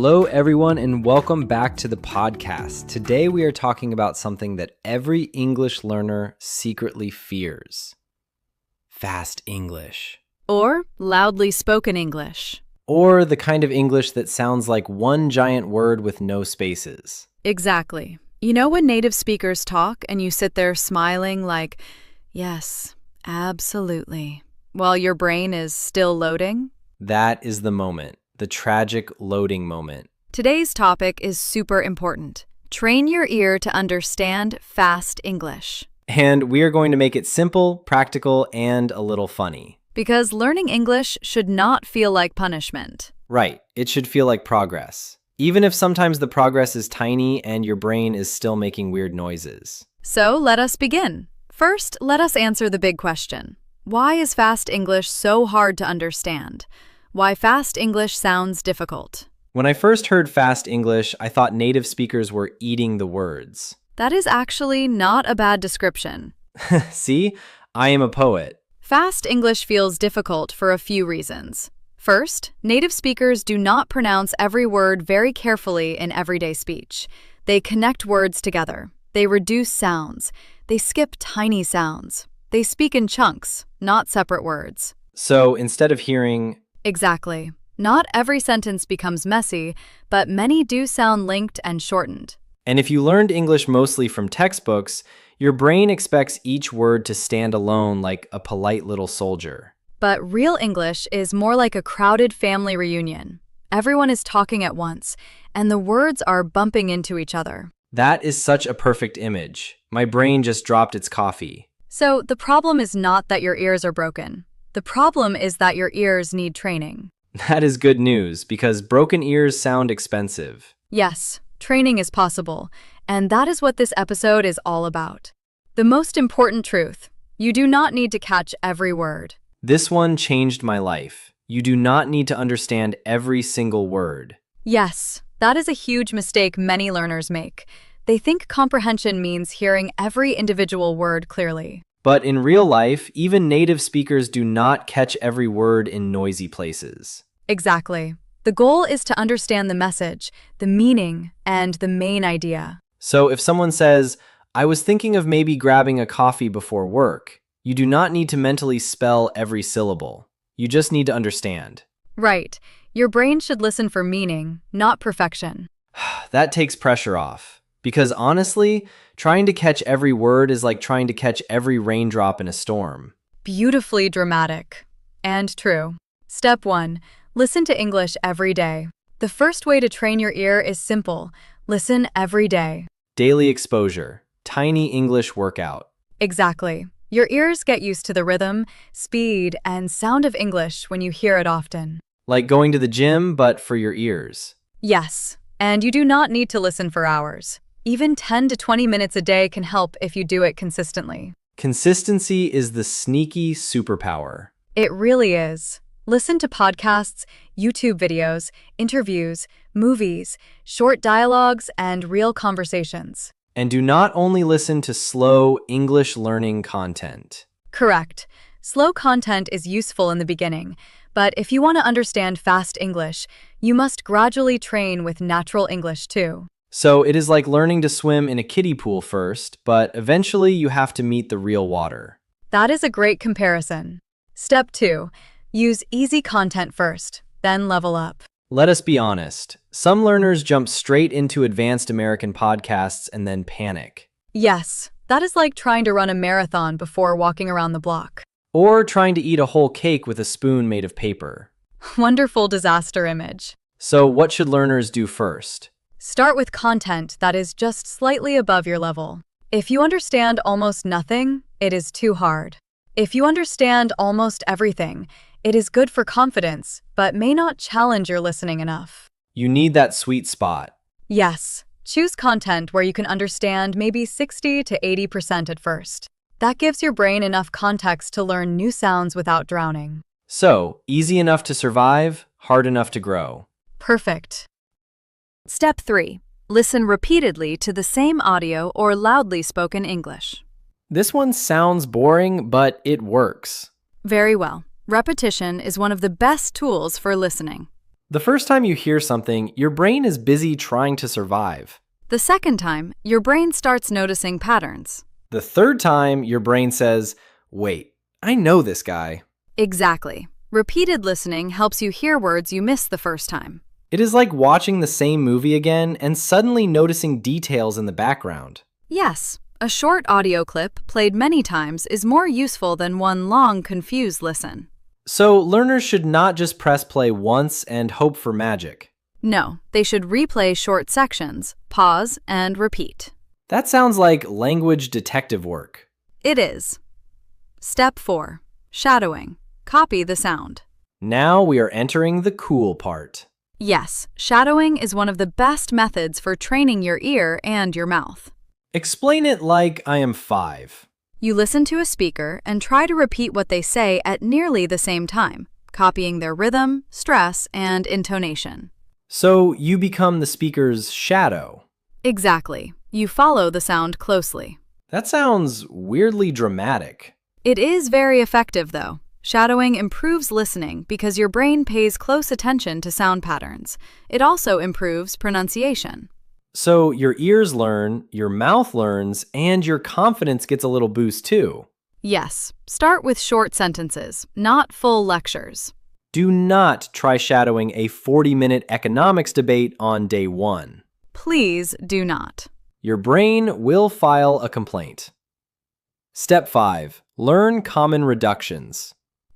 Hello, everyone, and welcome back to the podcast. Today, we are talking about something that every English learner secretly fears: fast English. Or loudly spoken English. Or the kind of English that sounds like one giant word with no spaces. Exactly. You know when native speakers talk and you sit there smiling like, yes, absolutely, while your brain is still loading? That is the moment, the tragic loading moment. Today's topic is super important. Train your ear to understand fast English. And we are going to make it simple, practical, and a little funny. Because learning English should not feel like punishment. Right, it should feel like progress. Even if sometimes the progress is tiny and your brain is still making weird noises. So let us begin. First, let us answer the big question. Why is fast English so hard to understand? Why fast English sounds difficult? When I first heard fast English, I thought native speakers were eating the words. That is actually not a bad description. See, I am a poet. Fast English feels difficult for a few reasons. First, native speakers do not pronounce every word very carefully in everyday speech. They connect words together. They reduce sounds. They skip tiny sounds. They speak in chunks, not separate words. So instead of hearing... Exactly. Not every sentence becomes messy, but many do sound linked and shortened. And if you learned English mostly from textbooks, your brain expects each word to stand alone like a polite little soldier. But real English is more like a crowded family reunion. Everyone is talking at once, and the words are bumping into each other. That is such a perfect image. My brain just dropped its coffee. So the problem is not that your ears are broken. The problem is that your ears need training. That is good news, because broken ears sound expensive. Yes, training is possible, and that is what this episode is all about. The most important truth: you do not need to catch every word. This one changed my life. You do not need to understand every single word. Yes, that is a huge mistake many learners make. They think comprehension means hearing every individual word clearly. But in real life, even native speakers do not catch every word in noisy places. Exactly. The goal is to understand the message, the meaning, and the main idea. So if someone says, "I was thinking of maybe grabbing a coffee before work," you do not need to mentally spell every syllable. You just need to understand. Right. Your brain should listen for meaning, not perfection. That takes pressure off. Because honestly, trying to catch every word is like trying to catch every raindrop in a storm. Beautifully dramatic. And true. Step 1. Listen to English every day. The first way to train your ear is simple. Listen every day. Daily exposure. Tiny English workout. Exactly. Your ears get used to the rhythm, speed, and sound of English when you hear it often. Like going to the gym, but for your ears. Yes, and you do not need to listen for hours. Even 10 to 20 minutes a day can help if you do it consistently. Consistency is the sneaky superpower. It really is. Listen to podcasts, YouTube videos, interviews, movies, short dialogues, and real conversations. And do not only listen to slow English learning content. Correct. Slow content is useful in the beginning, but if you want to understand fast English, you must gradually train with natural English too. So it is like learning to swim in a kiddie pool first, but eventually you have to meet the real water. That is a great comparison. Step 2. Use easy content first, then level up. Let us be honest. Some learners jump straight into advanced American podcasts and then panic. Yes, that is like trying to run a marathon before walking around the block. Or trying to eat a whole cake with a spoon made of paper. Wonderful disaster image. So what should learners do first? Start with content that is just slightly above your level. If you understand almost nothing, it is too hard. If you understand almost everything, it is good for confidence, but may not challenge your listening enough. You need that sweet spot. Yes, choose content where you can understand maybe 60 to 80% at first. That gives your brain enough context to learn new sounds without drowning. So, easy enough to survive, hard enough to grow. Perfect. Step 3. Listen repeatedly to the same audio or loudly spoken English. This one sounds boring, but it works. Very well. Repetition is one of the best tools for listening. The first time you hear something, your brain is busy trying to survive. The second time, your brain starts noticing patterns. The third time, your brain says, wait, I know this guy. Exactly. Repeated listening helps you hear words you missed the first time. It is like watching the same movie again and suddenly noticing details in the background. Yes, a short audio clip played many times is more useful than one long, confused listen. So learners should not just press play once and hope for magic. No, they should replay short sections, pause, and repeat. That sounds like language detective work. It is. Step 4. Shadowing. Copy the sound. Now we are entering the cool part. Yes, shadowing is one of the best methods for training your ear and your mouth. Explain it like I am 5. You listen to a speaker and try to repeat what they say at nearly the same time, copying their rhythm, stress, and intonation. So you become the speaker's shadow. Exactly. You follow the sound closely. That sounds weirdly dramatic. It is very effective, though. Shadowing improves listening because your brain pays close attention to sound patterns. It also improves pronunciation. So your ears learn, your mouth learns, and your confidence gets a little boost too. Yes, start with short sentences, not full lectures. Do not try shadowing a 40-minute economics debate on day 1. Please do not. Your brain will file a complaint. Step 5. Learn common reductions.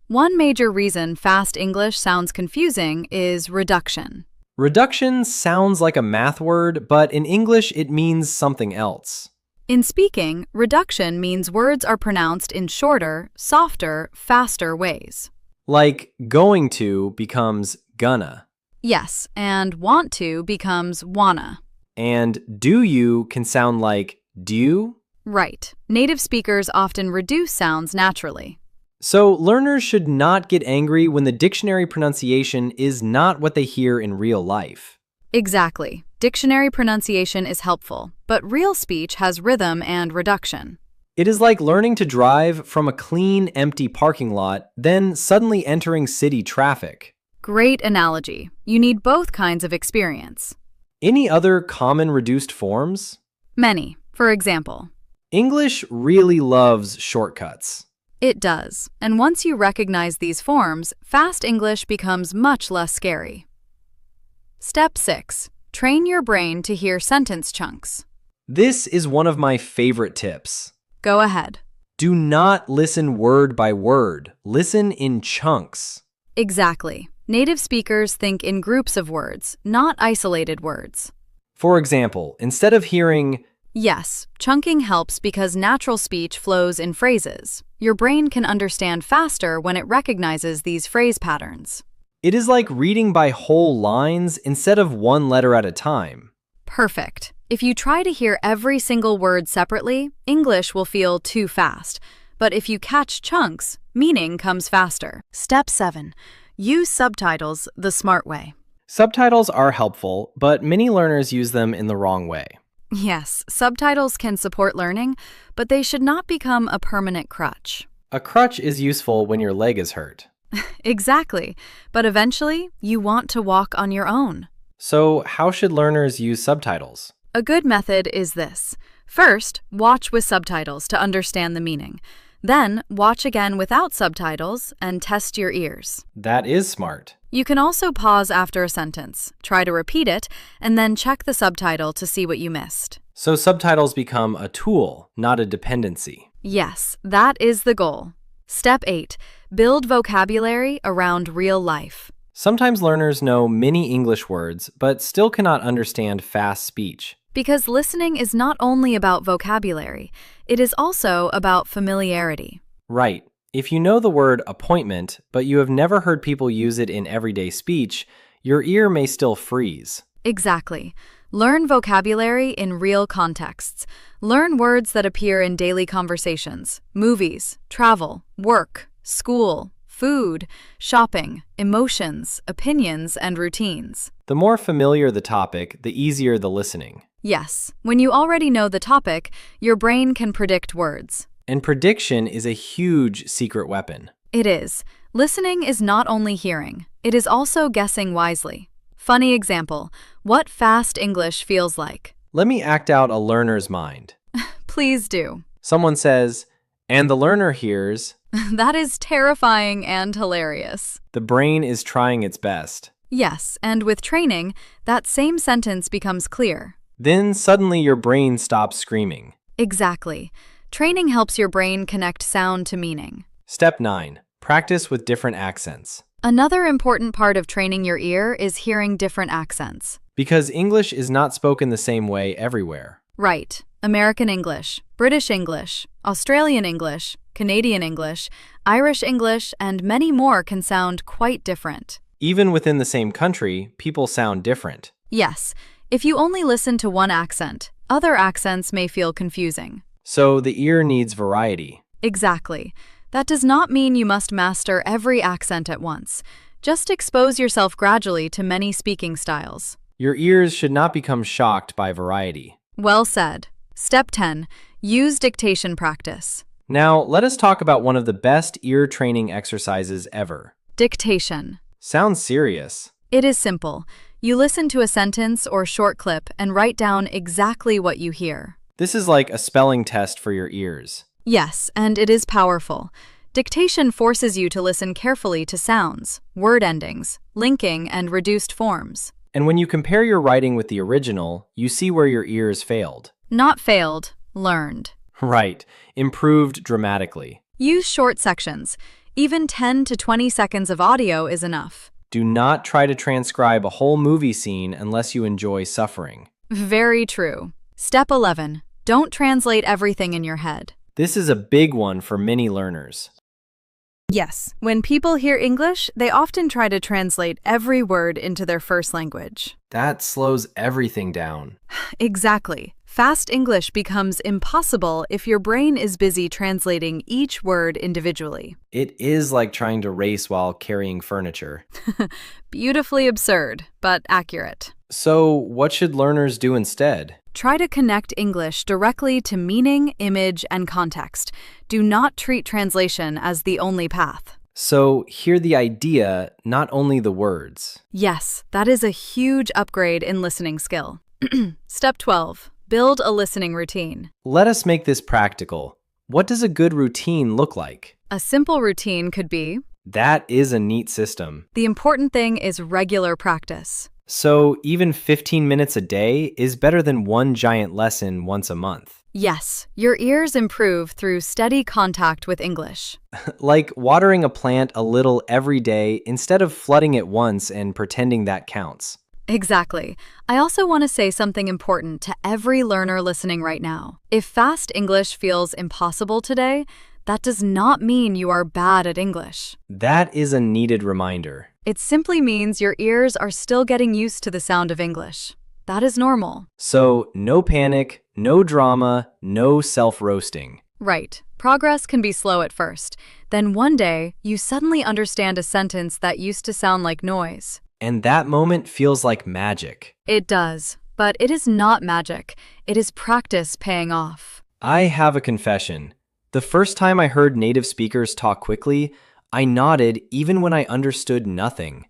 One major reason fast English sounds confusing is reduction. Reduction sounds like a math word, but in English it means something else. In speaking, reduction means words are pronounced in shorter, softer, faster ways. Like going to becomes gonna. Yes, and want to becomes wanna. And do you can sound like do. Right. Native speakers often reduce sounds naturally. So learners should not get angry when the dictionary pronunciation is not what they hear in real life. Exactly. Dictionary pronunciation is helpful, but real speech has rhythm and reduction. It is like learning to drive from a clean, empty parking lot, then suddenly entering city traffic. Great analogy. You need both kinds of experience. Any other common reduced forms? Many. For example, English really loves shortcuts. it does. And once you recognize these forms, fast English becomes much less scary. Step 6. Train your brain to hear sentence chunks. This is one of my favorite tips. Go ahead. Do not listen word by word. Listen in chunks. Exactly. Native speakers think in groups of words, not isolated words. For example, instead of hearing, Yes, chunking helps because natural speech flows in phrases. Your brain can understand faster when it recognizes these phrase patterns. it is like reading by whole lines instead of one letter at a time. Perfect. If you try to hear every single word separately, English will feel too fast. But if you catch chunks, meaning comes faster. Step 7. Use subtitles the smart way. Subtitles are helpful, but many learners use them in the wrong way. Yes, subtitles can support learning, but they should not become a permanent crutch. A crutch is useful when your leg is hurt. Exactly. But eventually, you want to walk on your own. So, how should learners use subtitles? A good method is this. First, watch with subtitles to understand the meaning. Then, watch again without subtitles and test your ears. That is smart. You can also pause after a sentence, try to repeat it, and then check the subtitle to see what you missed. So, subtitles become a tool, not a dependency. Yes, that is the goal. Step 8. Build vocabulary around real life. Sometimes learners know many English words, but still cannot understand fast speech. Because listening is not only about vocabulary, it is also about familiarity. Right. If you know the word appointment, but you have never heard people use it in everyday speech, your ear may still freeze. Exactly. Learn vocabulary in real contexts. Learn words that appear in daily conversations, movies, travel, work, school, food, shopping, emotions, opinions, and routines. The more familiar the topic, the easier the listening. Yes, when you already know the topic, your brain can predict words. And prediction is a huge secret weapon. It is. Listening is not only hearing. It is also guessing wisely. Funny example, what fast English feels like. Let me act out a learner's mind. Please do. Someone says, and the learner hears, That is terrifying and hilarious. the brain is trying its best. Yes, and with training, that same sentence becomes clear. Then suddenly your brain stops screaming. Exactly. Training helps your brain connect sound to meaning. Step 9. Practice with different accents. Another important part of training your ear is hearing different accents. Because English is not spoken the same way everywhere. Right. American English, British English, Australian English, Canadian English, Irish English, and many more can sound quite different. Even within the same country, people sound different. Yes, if you only listen to one accent, other accents may feel confusing. So the ear needs variety. Exactly. That does not mean you must master every accent at once. Just expose yourself gradually to many speaking styles. Your ears should not become shocked by variety. Well said. Step 10. Use dictation practice. Now, let us talk about one of the best ear training exercises ever. Dictation. Sounds serious. It is simple. You listen to a sentence or short clip and write down exactly what you hear. This is like a spelling test for your ears. Yes, and it is powerful. Dictation forces you to listen carefully to sounds, word endings, linking, and reduced forms. And when you compare your writing with the original, you see where your ears failed. Not failed, learned. Right, improved dramatically. Use short sections. Even 10 to 20 seconds of audio is enough. Do not try to transcribe a whole movie scene unless you enjoy suffering. Very true. Step 11. Don't translate everything in your head. This is a big one for many learners. Yes, when people hear English, they often try to translate every word into their first language. That slows everything down. Exactly. Fast English becomes impossible if your brain is busy translating each word individually. It is like trying to race while carrying furniture. Beautifully absurd, but accurate. So, what should learners do instead? Try to connect English directly to meaning, image, and context. Do not treat translation as the only path. So, hear the idea, not only the words. Yes, that is a huge upgrade in listening skill. Step 12. Build a listening routine. Let us make this practical. What does a good routine look like? A simple routine could be, That is a neat system. the important thing is regular practice. So, even 15 minutes a day is better than one giant lesson once a month. Yes, your ears improve through steady contact with English. Like watering a plant a little every day instead of flooding it once and pretending that counts. Exactly. I also want to say something important to every learner listening right now. If fast English feels impossible today, that does not mean you are bad at English. That is a needed reminder. It simply means your ears are still getting used to the sound of English. That is normal. So, no panic, no drama, no self-roasting. Right. Progress can be slow at first. Then one day, you suddenly understand a sentence that used to sound like noise. And that moment feels like magic. It does. But it is not magic. It is practice paying off. I have a confession. The first time I heard native speakers talk quickly, I nodded even when I understood nothing.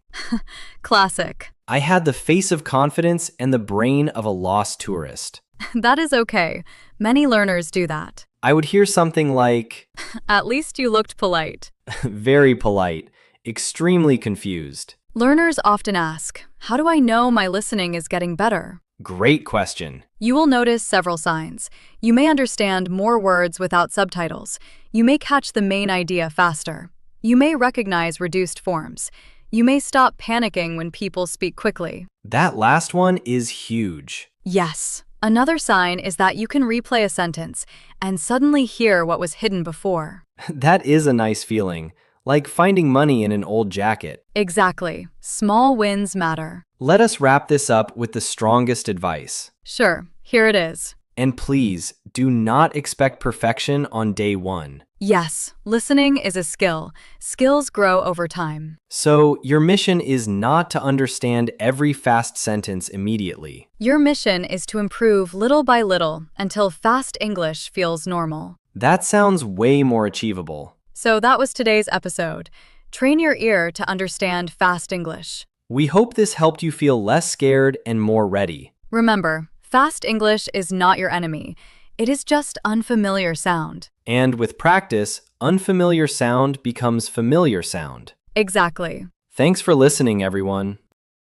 Classic. I had the face of confidence and the brain of a lost tourist. That is okay. Many learners do that. I would hear something like, At least you looked polite. very polite, extremely confused. Learners often ask, how do I know my listening is getting better? Great question. You will notice several signs. You may understand more words without subtitles. You may catch the main idea faster. You may recognize reduced forms. You may stop panicking when people speak quickly. That last one is huge. Yes. Another sign is that you can replay a sentence and suddenly hear what was hidden before. That is a nice feeling, like finding money in an old jacket. Exactly. Small wins matter. Let us wrap this up with the strongest advice. Sure, here it is. And please, do not expect perfection on day one. Yes, listening is a skill. Skills grow over time. So, your mission is not to understand every fast sentence immediately. Your mission is to improve little by little until fast English feels normal. That sounds way more achievable. So that was today's episode. Train your ear to understand fast English. We hope this helped you feel less scared and more ready. Remember, fast English is not your enemy. It is just unfamiliar sound. And with practice, unfamiliar sound becomes familiar sound. Exactly. Thanks for listening, everyone.